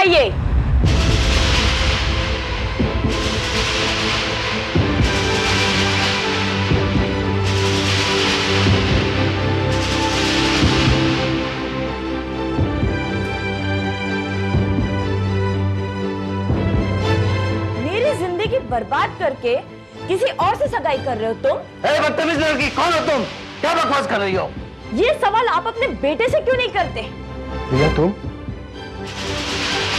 चाहिए। मेरी जिंदगी बर्बाद करके किसी और से सगाई कर रहे हो तुम? बदतमीज लड़की, कौन हो तुम? क्या बकवास कर रही हो? ये सवाल आप अपने बेटे से क्यों नहीं करते? प्रिया, तुम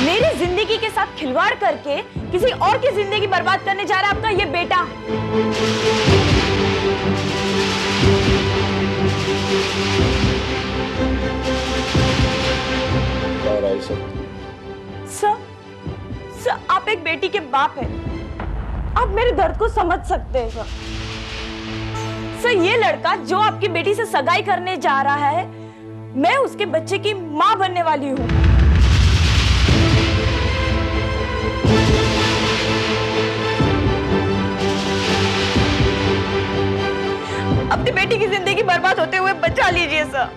मेरी जिंदगी के साथ खिलवाड़ करके किसी और की जिंदगी बर्बाद करने जा रहा है आपका ये बेटा। सर, आप एक बेटी के बाप हैं। आप मेरे दर्द को समझ सकते हैं सर। ये लड़का जो आपकी बेटी से सगाई करने जा रहा है, मैं उसके बच्चे की मां बनने वाली हूं। अपनी बेटी की जिंदगी बर्बाद होते हुए बचा लीजिए सर।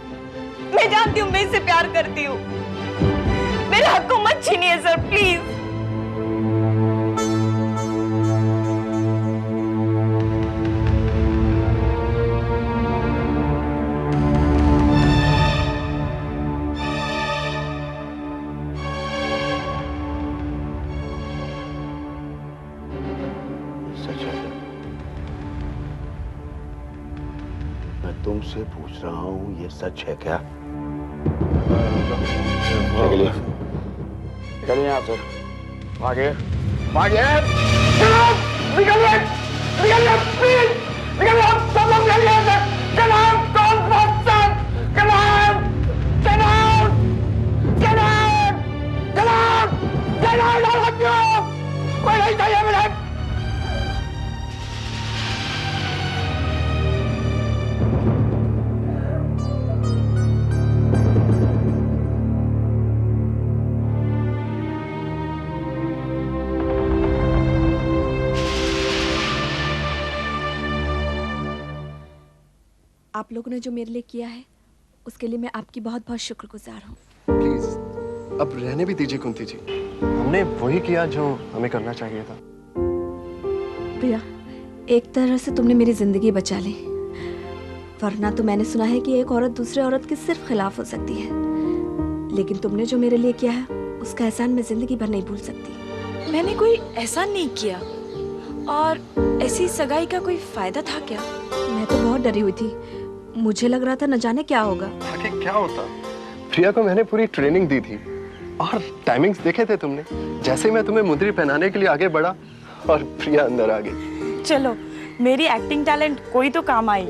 मैं जानती हूँ मैं इससे प्यार करती हूँ। मेरे हक को मत छीनिए सर, प्लीज। तुमसे पूछ रहा हूँ, ये सच है क्या? चलिए निकलिए यहाँ से। आगे आगे निकलिए, निकलिए प्लीज, निकलिए सब लोग निकलिए। Get out, don't fuss them. Get out, get out, get out, get out, get out, all of you. कोई नहीं चाहिए मुझे। आप लोगों ने जो मेरे लिए किया है उसके लिए मैं आपकी बहुत बहुत शुक्रगुजार हूँ। प्लीज अब रहने भी दीजिए कुंती जी। हमने वही किया जो हमें करना चाहिए था। प्रिया, एक तरह से तुमने मेरी जिंदगी बचा ली, वरना तो मैंने सुना है कि एक औरत दूसरे औरत के सिर्फ खिलाफ हो सकती है, लेकिन तुमने जो मेरे लिए किया है उसका एहसान मैं जिंदगी भर नहीं भूल सकती। मैंने कोई एहसान नहीं किया, और ऐसी सगाई का कोई फायदा था क्या? मैं तो बहुत डरी हुई थी, मुझे लग रहा था न जाने क्या होगा। आगे क्या होता? प्रिया को मैंने पूरी ट्रेनिंग दी थी और टाइमिंग्स देखे थे तुमने। जैसे मैं तुम्हें मुंदरी पहनाने के लिए आगे बढ़ा और प्रिया अंदर आ गई। चलो, मेरी एक्टिंग टैलेंट कोई तो काम आई।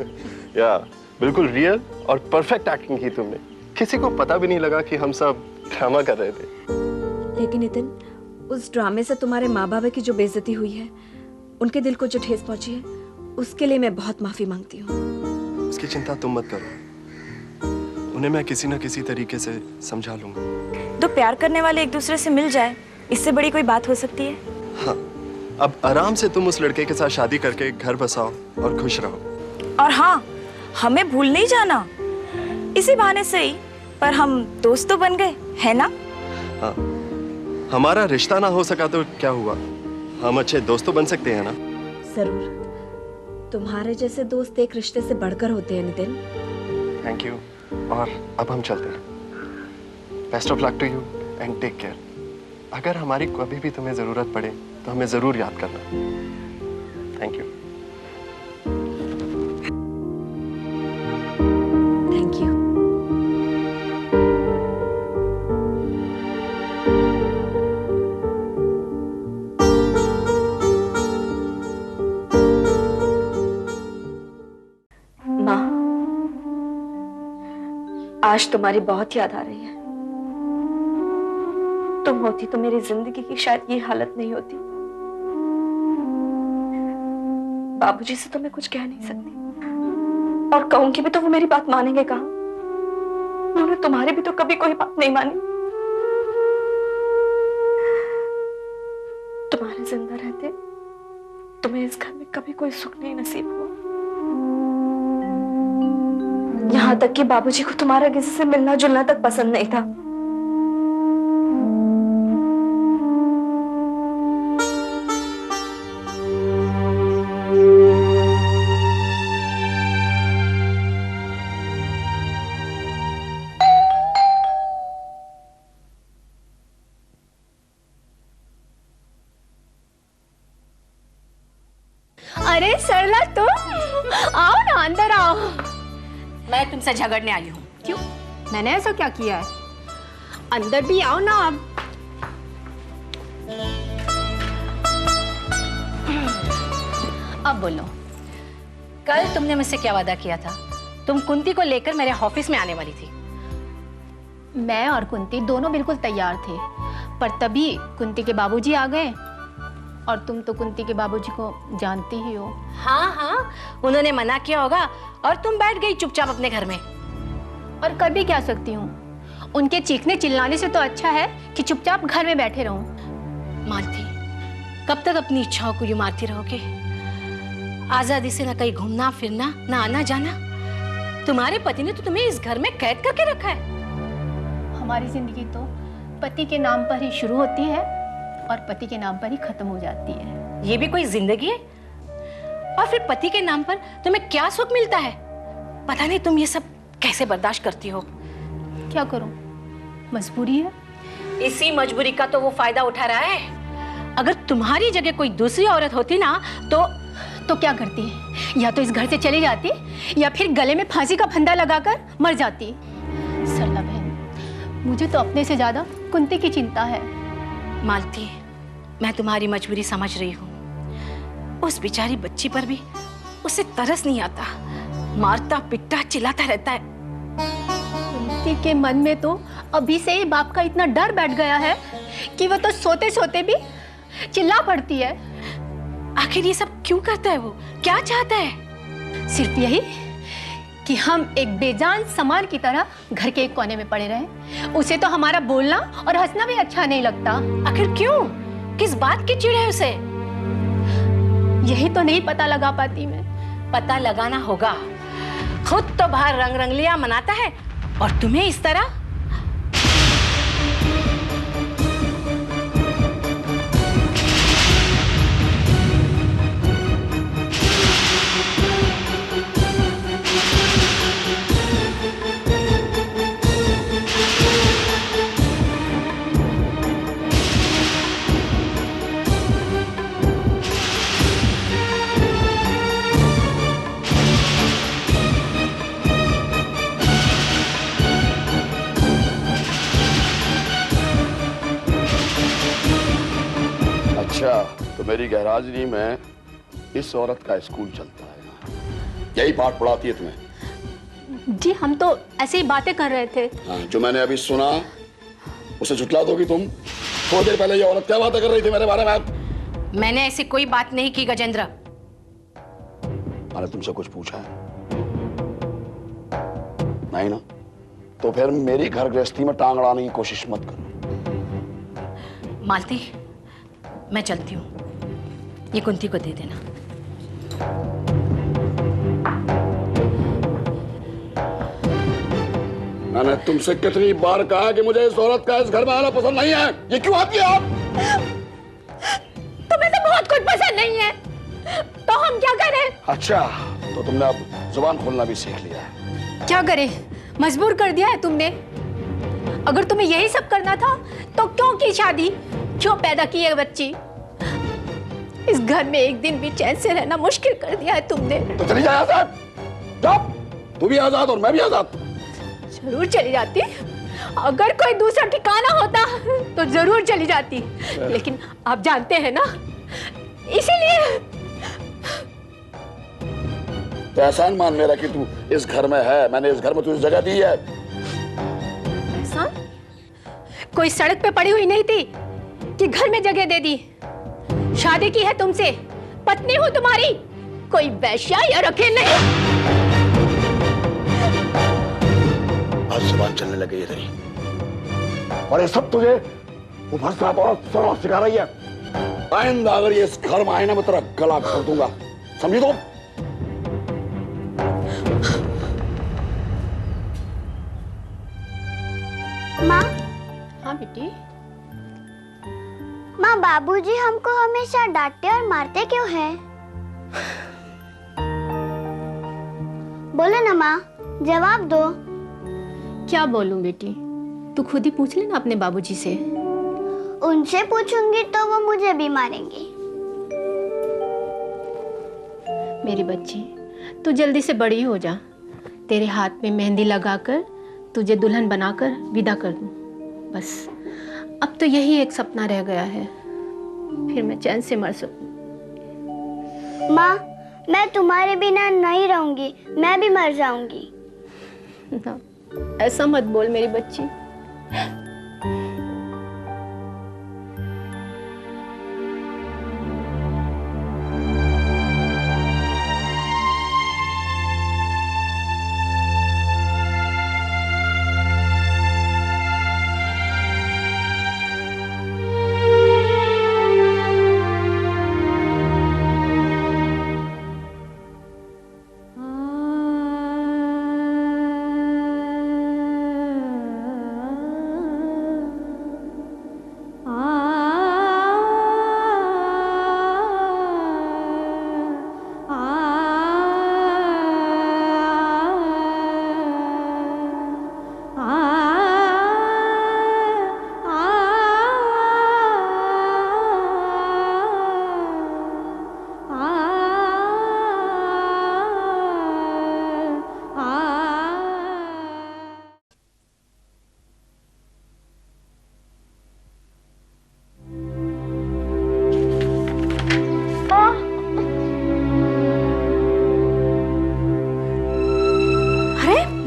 या बिल्कुल रियल और परफेक्ट एक्टिंग की तुमने। किसी को पता भी नहीं लगा कि हम सब ड्रामा कर रहे थे। लेकिन नितिन, उस ड्रामे से तुम्हारे माँ बाप की जो बेइज्जती हुई है, उनके दिल को जो ठेस पहुंची है, उसके लिए मैं बहुत माफी मांगती हूँ। उसकी चिंता तुम मत करो, उन्हें मैं किसी न किसी तरीके से समझा लूंगा। तो प्यार करने वाले एक दूसरे से मिल जाए, इससे बड़ी कोई बात हो सकती है? हाँ, अब आराम से तुम उस लड़के के साथ शादी करके घर बसाओ और खुश रहो। और हाँ, हमें भूल नहीं जाना। इसी बहाने से ही, पर हम दोस्त तो बन गए, है ना? हाँ, हमारा रिश्ता ना हो सका तो क्या हुआ, हम अच्छे दोस्त तो बन सकते हैं ना? जरूर, तुम्हारे जैसे दोस्त एक रिश्ते से बढ़कर होते हैं नितिन। Thank you. और अब हम चलते हैं। Best of luck to you and take care. अगर हमारी कभी भी तुम्हें जरूरत पड़े तो हमें जरूर याद करना। Thank you. Thank you. आज तुम्हारी बहुत याद आ रही है। तुम होती तो मेरी जिंदगी की शायद ये हालत नहीं होती। बाबूजी से तो मैं कुछ कह नहीं सकती, और कहूंगी भी तो वो मेरी बात मानेंगे कहाँ? उन्होंने तुम्हारी भी तो कभी कोई बात नहीं मानी। तुम्हारे जिंदा रहते तुम्हें इस घर में कभी कोई सुख नहीं नसीब हुआ। यहाँ तक कि बाबूजी को तुम्हारा किसी से मिलना जुलना तक पसंद नहीं था। तुमसे झगड़ने आई हूँ। क्यों? मैंने ऐसा क्या किया है? अंदर भी आओ ना अब। अब बोलो, कल तुमने मुझसे क्या वादा किया था? तुम कुंती को लेकर मेरे ऑफिस में आने वाली थी। मैं और कुंती दोनों बिल्कुल तैयार थे, पर तभी कुंती के बाबूजी आ गए। और तुम तो कुंती के बाबूजी को जानती ही हो। हाँ हाँ, उन्होंने मना किया होगा और तुम बैठ गई चुपचाप अपने घर में। और कर भी क्या सकती हूँ? उनके चीखने चिल्लाने से तो अच्छा है कि चुपचाप घर में बैठे रहूं। मालती, कब तक अपनी इच्छाओं को यूं मारती रहोगे? आजादी से ना कहीं घूमना फिरना, ना आना जाना। तुम्हारे पति ने तो तुम्हें इस घर में कैद करके रखा है। हमारी जिंदगी तो पति के नाम पर ही शुरू होती है और पति के नाम पर ही खत्म हो जाती है। ये भी कोई जिंदगी है? और फिर पति के नाम पर तुम्हें क्या सुख मिलता है? पता नहीं तुम ये सब कैसे बर्दाश्त करती हो। क्या करूं? मजबूरी है। इसी मजबूरी का तो वो फायदा उठा रहा है। अगर तुम्हारी जगह कोई दूसरी औरत होती ना तो क्या करती? या तो इस घर से चली जाती या फिर गले में फांसी का फंदा लगाकर मर जाती। सरला बहन, मुझे तो अपने से ज्यादा कुंती की चिंता है। मालती, मैं तुम्हारी मजबूरी समझ रही हूँ। उस बेचारी बच्ची पर भी उसे तरस नहीं आता, मारता पिटता चिल्लाता रहता है। कुंती के मन में तो अभी से ही बाप का इतना डर बैठ गया है कि वो तो सोते सोते भी चिल्ला पड़ती है। आखिर ये सब क्यों करता है? वो क्या चाहता है? सिर्फ यही कि हम एक बेजान सामान की तरह घर के एक कोने में पड़े रहें। उसे तो हमारा बोलना और हंसना भी अच्छा नहीं लगता। आखिर क्यों? किस बात की चिढ़ है उसे? यही तो नहीं पता लगा पाती मैं। पता लगाना होगा। खुद तो बाहर रंग रंगलियां मनाता है और तुम्हें इस तरह। अच्छा, तो मेरी गैरहाजिरी में इस औरत का स्कूल चलता है, यही पाठ पढ़ाती है तुम्हें? जी, हम तो ऐसे ही बातें कर रहे थे। हाँ, जो मैंने अभी सुना उसे झुठला दोगी तुम? थोड़ी देर पहले ये औरत क्या बातें कर रही थी मेरे बारे में? मैंने ऐसी कोई बात नहीं की गजेंद्र। मैंने तुमसे कुछ पूछा है? नहीं ना? तो फिर मेरी घर गृहस्थी में टांग अड़ाने की कोशिश मत करो। मालती, मैं चलती हूँ। ये कुंती को दे देना। मैंने तुमसे कितनी बार कहा कि मुझे इस औरत का इस घर में आना पसंद नहीं है। ये क्यों आती है आप? तुम्हें तो बहुत कुछ पसंद नहीं है, तो हम क्या करें? अच्छा, तो तुमने अब जुबान खोलना भी सीख लिया है। क्या करें? मजबूर कर दिया है तुमने। अगर तुम्हें यही सब करना था तो क्यों की शादी, क्यों पैदा की है बच्ची? इस घर में एक दिन भी चैन से रहना मुश्किल कर दिया है तुमने। तो चली जाए आजाद। जाओ, तू भी आजाद और मैं भी आजाद। जरूर चली जाती। अगर कोई दूसरा ठिकाना होता तो जरूर चली जाती, लेकिन आप जानते हैं ना, इसीलिए। तो एहसान मान मेरा कि तू इस घर में है, मैंने इस घर में तुझे जगह दी है। एहसान? कोई सड़क पे पड़ी हुई नहीं थी कि घर में जगह दे दी। शादी की है तुमसे, पत्नी हूं तुम्हारी, कोई वैश्या या रखे नहीं। आज जुबान चलने लगी है तेरी, और ये सब तुझे वो भरसक औरत सिखा रही है। आइंदा अगर ये इस घर में आए ना, मैं तेरा गला कर दूंगा, समझी? तो माँ। हाँ बेटी। माँ, बाबूजी हमको हमेशा डांटते और मारते क्यों हैं? बोलो ना माँ, जवाब दो। क्या बोलूं बेटी, तू खुद ही पूछ लेना अपने बाबूजी से। उनसे पूछूंगी तो वो मुझे भी मारेंगे। मेरी बच्ची, तू जल्दी से बड़ी हो जा, तेरे हाथ में मेहंदी लगाकर तुझे दुल्हन बनाकर विदा कर दूं। बस अब तो यही एक सपना रह गया है, फिर मैं चैन से मर सकूं। माँ, मैं तुम्हारे बिना नहीं रहूंगी, मैं भी मर जाऊंगी। ना, ऐसा मत बोल मेरी बच्ची।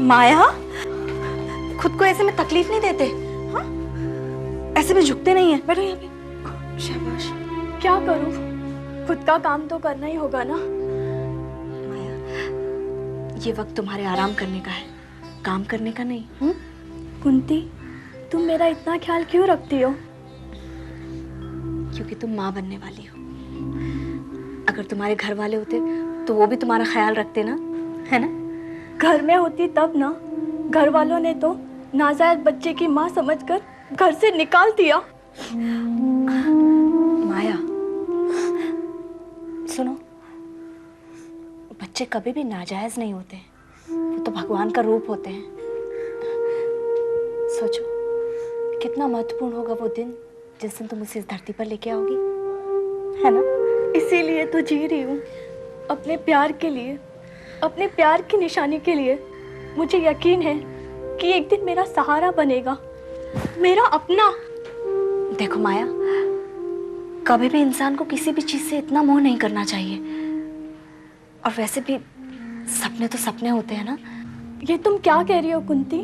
माया, खुद को ऐसे में तकलीफ नहीं देते, हाँ? ऐसे में झुकते नहीं है। बैठो यहाँ पे। शाबाश। क्या करूं? खुद का काम तो करना ही होगा ना। माया, ये वक्त तुम्हारे आराम करने का है, काम करने का नहीं। कुंती, तुम मेरा इतना ख्याल क्यों रखती हो? क्योंकि तुम माँ बनने वाली हो। अगर तुम्हारे घर वाले होते तो वो भी तुम्हारा ख्याल रखते ना, है ना? घर में होती तब ना। घर वालों ने तो नाजायज बच्चे की माँ समझकर घर से निकाल दिया। माया, सुनो, बच्चे कभी भी नाजायज नहीं होते, वो तो भगवान का रूप होते हैं। सोचो कितना महत्वपूर्ण होगा वो दिन जिस दिन तुम उसे इस धरती पर लेके आओगी, है ना? इसीलिए तो जी रही हूँ, अपने प्यार के लिए, अपने प्यार की निशानी के लिए। मुझे यकीन है कि एक दिन मेरा सहारा बनेगा, मेरा अपना। देखो माया, कभी भी इंसान को किसी भी चीज से इतना मोह नहीं करना चाहिए। और वैसे भी सपने तो सपने होते हैं ना। ये तुम क्या कह रही हो कुंती?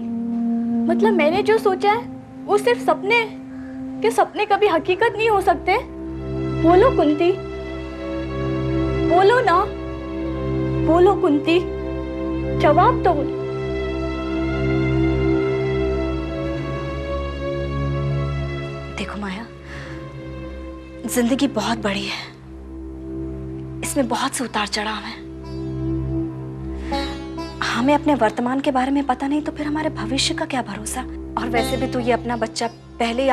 मतलब मैंने जो सोचा है वो सिर्फ सपने? कि सपने कभी हकीकत नहीं हो सकते? बोलो कुंती, बोलो ना, बोलो कुंती, जवाब दो। देखो माया, जिंदगी बहुत बड़ी है, इसमें बहुत से उतार चढ़ाव हैं। हमें अपने वर्तमान के बारे में पता नहीं तो फिर हमारे भविष्य का क्या भरोसा? और वैसे भी तो ये अपना बच्चा पहले ही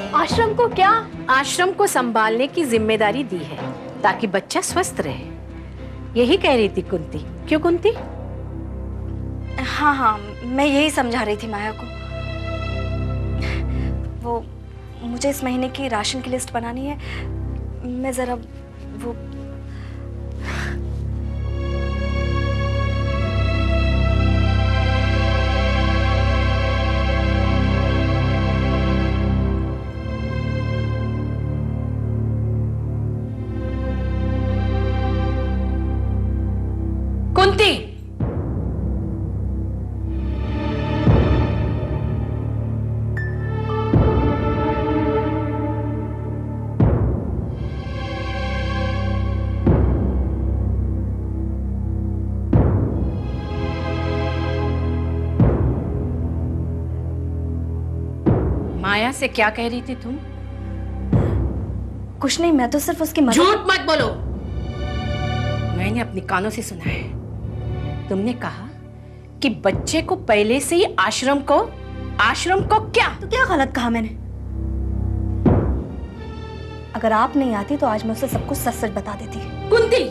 आश्रम को क्या? आश्रम को संभालने की जिम्मेदारी दी है ताकि बच्चा स्वस्थ रहे, यही कह रही थी कुंती। क्यों कुंती? हाँ हाँ, मैं यही समझा रही थी माया को। वो मुझे इस महीने की राशन की लिस्ट बनानी है, मैं जरा वो कुंती, माया से क्या कह रही थी तुम? कुछ नहीं, मैं तो सिर्फ उसकी मदद। झूठ मत बोलो, मैंने अपने कानों से सुना है। तुमने कहा कि बच्चे को पहले से ही आश्रम को क्या? तो क्या गलत कहा मैंने? अगर आप नहीं आती तो आज मैं उसे सब कुछ सच सच बता देती। कुंती,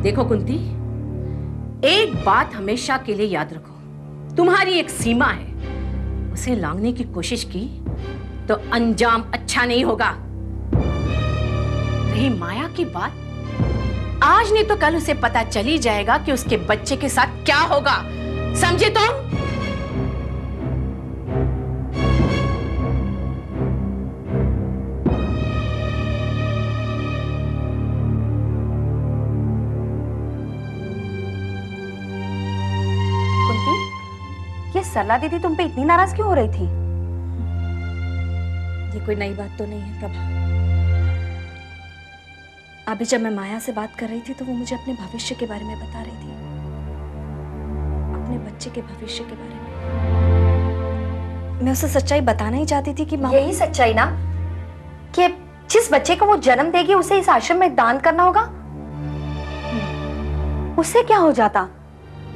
देखो कुंती, एक बात हमेशा के लिए याद रखो, तुम्हारी एक सीमा है, उसे लांघने की कोशिश की तो अंजाम अच्छा नहीं होगा। रही माया की बात, आज नहीं तो कल उसे पता चल ही जाएगा कि उसके बच्चे के साथ क्या होगा, समझे तुम? ये सरला दीदी तुम पे इतनी नाराज क्यों हो रही थी? ये कोई नई बात तो नहीं है प्रभा। अभी जब मैं माया से बात कर रही थी तो वो मुझे अपने भविष्य के बारे में बता रही थी, अपने बच्चे के भविष्य के बारे में। मैं उसे सच्चाई बताना ही चाहती थी कि यही सच्चाई ना, कि जिस बच्चे को वो जन्म देगी उसे इस आश्रम में दान करना होगा। उससे क्या हो जाता?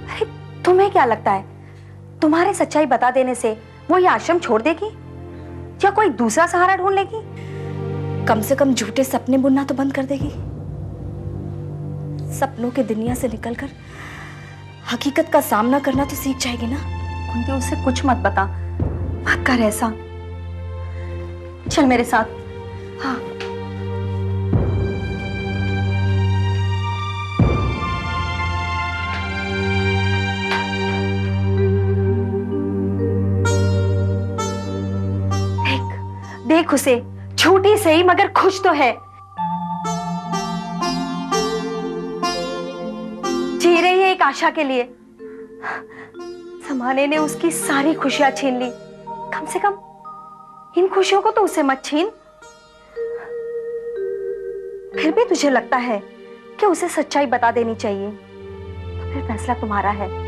अरे तुम्हें क्या लगता है, तुम्हारे सच्चाई बता देने से वो ये आश्रम छोड़ देगी या कोई दूसरा सहारा ढूंढ लेगी? कम से कम झूठे सपने बुनना तो बंद कर देगी। सपनों की दुनिया से निकलकर हकीकत का सामना करना तो सीख जाएगी ना। कुंती, उसे कुछ मत बता, मत कर ऐसा। चल मेरे साथ। हाँ। देख उसे, झूठी सही मगर खुश तो है। जी रही है एक आशा के लिए। जमाने ने उसकी सारी खुशियां छीन ली, कम से कम इन खुशियों को तो उसे मत छीन। फिर भी तुझे लगता है कि उसे सच्चाई बता देनी चाहिए, तो फिर फैसला तुम्हारा है।